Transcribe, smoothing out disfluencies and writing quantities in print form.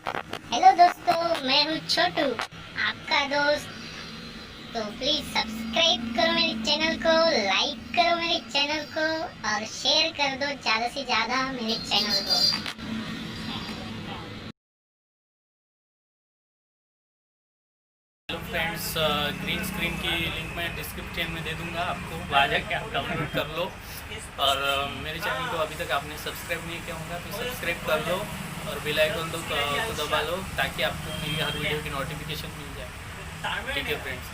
Hello दोस्तों, मैं हूँ छोटू, आपका दोस्त। तो प्लीज सब्सक्राइब करो मेरे चैनल को, लाइक करो मेरे चैनल को और शेयर कर दो ज़्यादा से ज़्यादा मेरे चैनल को। हेलो फ्रेंड्स, ग्रीन स्क्रीन की लिंक मैं डिस्क्रिप्शन में दे दूंगा, आपको वहाँ जाके आप डाउनलोड कर लो। और मेरे चैनल को अभी तक आपने सब्सक्राइब नहीं किया होगा तो सब्सक्राइब कर लो और बेल आइकन तो दबा लो ताकि आपको मेरी हर वीडियो की नोटिफिकेशन मिल जाए। ठीक है फ्रेंड्स।